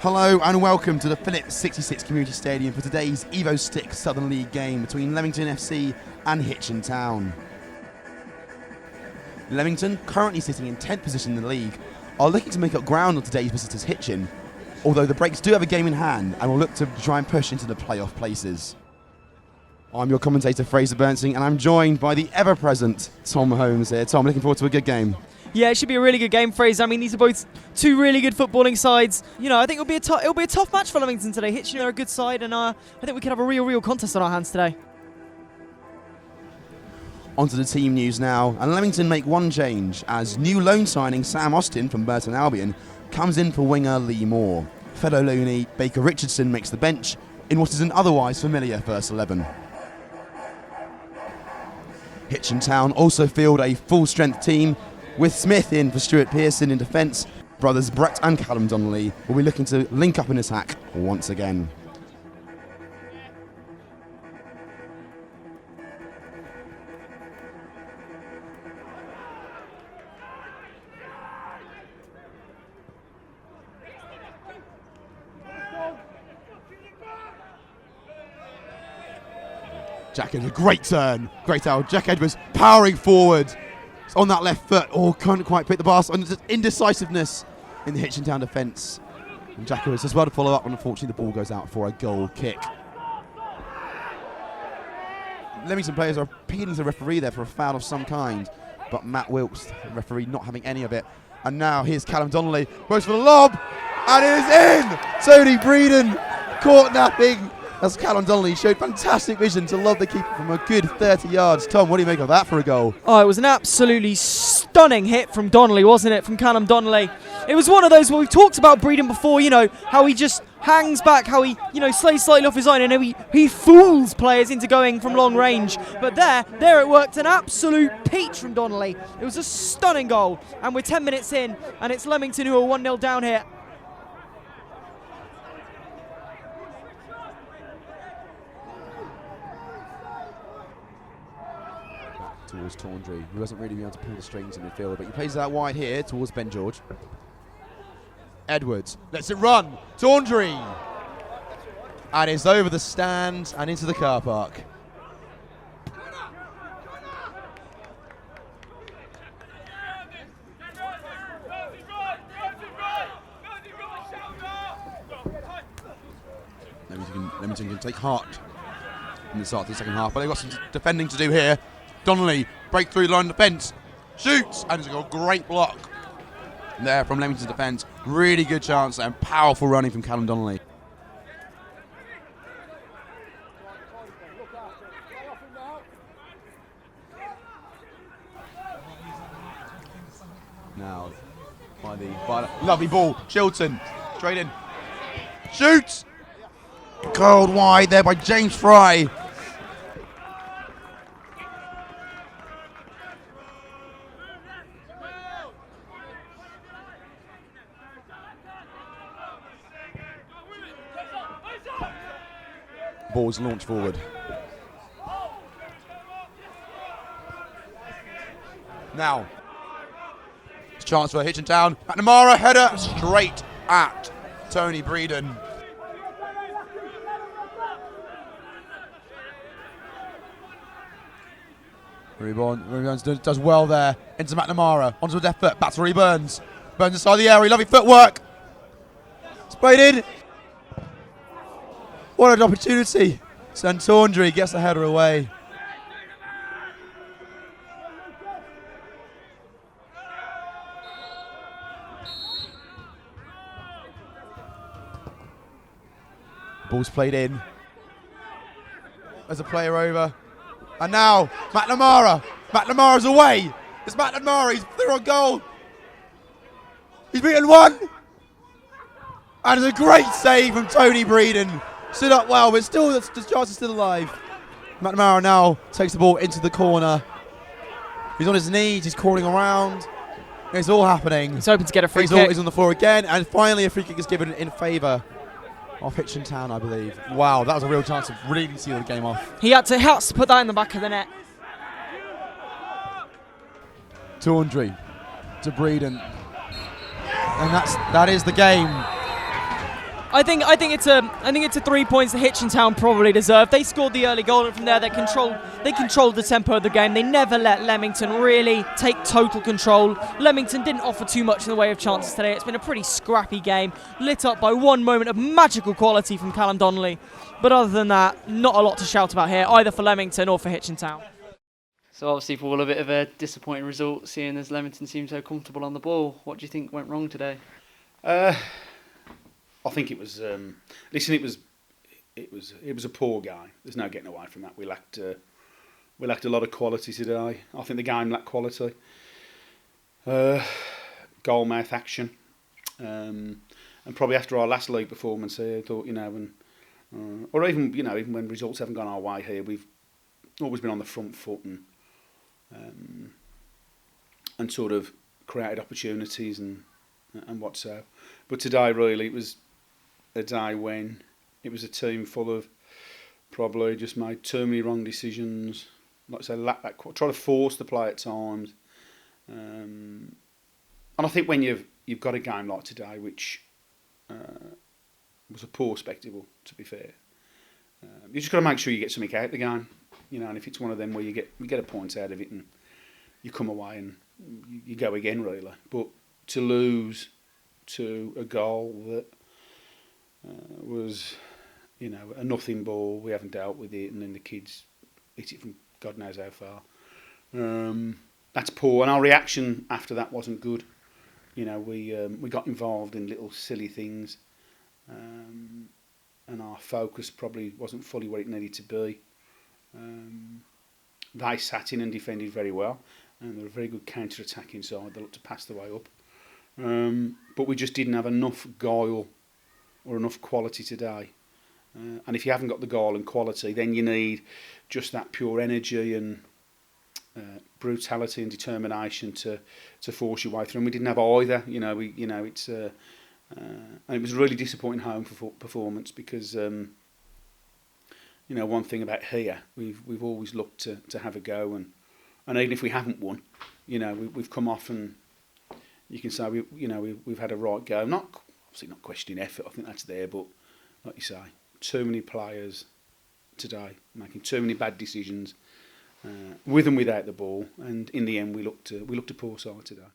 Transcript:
Hello and welcome to the Phillips 66 Community Stadium for today's Evo-Stik Southern League game between Leamington FC and Hitchin Town. Leamington, currently sitting in 10th position in the league, are looking to make up ground on today's visitors Hitchin, although the Breaks do have a game in hand and will look to try and push into the playoff places. I'm your commentator Fraser Bernstein and I'm joined by the ever-present Tom Holmes here. Tom, looking forward to a good game. Yeah, it should be a really good game, Fraser. I mean, these are both two really good footballing sides. You know, I think it'll be a tough match for Leamington today. Hitchin are a good side, and I think we could have a real contest on our hands today. Onto the team news now, and Leamington make one change as new loan signing Sam Austin from Bernstein Albion comes in for winger Lee Moore. Fellow loanee Baker Richardson makes the bench in what is an otherwise familiar first 11. Hitchin Town also field a full-strength team, with Smith in for Stuart Pearson in defence. Brothers Brett and Callum Donnelly will be looking to link up in attack once again. Jack Edwards, a great turn, great out. Jack Edwards powering forward. On that left foot, can't quite pick the basket. And just indecisiveness in the Hitchin Town defence. And Jack Edwards as well to follow up, and unfortunately the ball goes out for a goal kick. Leamington players are appealing to the referee there for a foul of some kind, but Matt Wilkes, the referee, not having any of it. And now here's Callum Donnelly, goes for the lob, and it is in! Tony Breeden caught napping. As Callum Donnelly showed fantastic vision to lob the keeper from a good 30 yards. Tom, what do you make of that for a goal? Oh, it was an absolutely stunning hit from Donnelly, wasn't it? From Callum Donnelly. It was one of those where we've talked about Breeden before, you know, how he just hangs back, how he, you know, slays slightly off his line, and he fools players into going from long range. But there it worked, an absolute peach from Donnelly. It was a stunning goal, and we're 10 minutes in, and it's Leamington who are 1-0 down here. Towards Tawndry, who hasn't really been able to pull the strings in midfield, but he plays that wide here towards Ben George. Edwards lets it run. Tawndry, and it's over the stand and into the car park. Leamington can take heart in the start of the second half, but they've got some defending to do here. Donnelly, break through the line of defence, shoots, and it's a great block there from Leamington's defence. Really good chance and powerful running from Callum Donnelly. Now, by the lovely ball, Chilton, straight in, shoots, curled wide there by James Fry. Ball's launched forward. Now, it's a chance for Hitchin Town. McNamara, header straight at Tony Breeden. Burns does well there. Into McNamara, onto the left foot, back to Burns. Burns inside the area, lovely footwork. Sprayed in. What an opportunity. Tawndry gets the header away. Ball's played in. There's a player over. And now, McNamara. McNamara's away. It's McNamara. He's through on goal. He's beaten one. And it's a great save from Tony Breeden. Stood up well, but still, the chance is still alive. McNamara now takes the ball into the corner. He's on his knees, he's crawling around. It's all happening. He's hoping to get a free kick. He's on the floor again, and finally a free kick is given in favour of Hitchin Town, I believe. Wow, that was a real chance to really seal the game off. He had to put that in the back of the net. Tawndry to Breeden. And that is the game. I think it's a 3 points that Hitchin Town probably deserved. They scored the early goal, and from there they controlled the tempo of the game. They never let Leamington really take total control. Leamington didn't offer too much in the way of chances today. It's been a pretty scrappy game, lit up by one moment of magical quality from Callum Donnelly. But other than that, not a lot to shout about here, either for Leamington or for Hitchin Town. So obviously, Paul, a bit of a disappointing result, seeing as Leamington seemed so comfortable on the ball. What do you think went wrong today? I think it was. Listen, it was a poor game. There's no getting away from that. We lacked a lot of quality today. I think the game lacked quality. Goal mouth action, and probably after our last league performance here, I thought, or even even when results haven't gone our way here, we've always been on the front foot and sort of created opportunities and what so. But today, really, it was a day when it was a team full of probably just made too many wrong decisions. Like I say, try to force the play at times. And I think when you've got a game like today, which was a poor spectacle, to be fair, you just got to make sure you get something out of the game. And if it's one of them where you get a point out of it and you come away and you go again, really. But to lose to a goal that was, a nothing ball, we haven't dealt with it, and then the kids hit it from God knows how far. That's poor, and our reaction after that wasn't good. We got involved in little silly things, and our focus probably wasn't fully where it needed to be. They sat in and defended very well, and they're a very good counter-attacking side. They looked to pass the way up. But we just didn't have enough guile or enough quality today. And if you haven't got the guile and quality, then you need just that pure energy and brutality and determination to force your way through. And we didn't have either. It's and it was a really disappointing home performance because one thing about here, we've always looked to have a go, and even if we haven't won, we've come off and you can say we've had a right go. Obviously not questioning effort. I think that's there, but like you say, too many players today making too many bad decisions, with and without the ball, and in the end we looked a poor side today.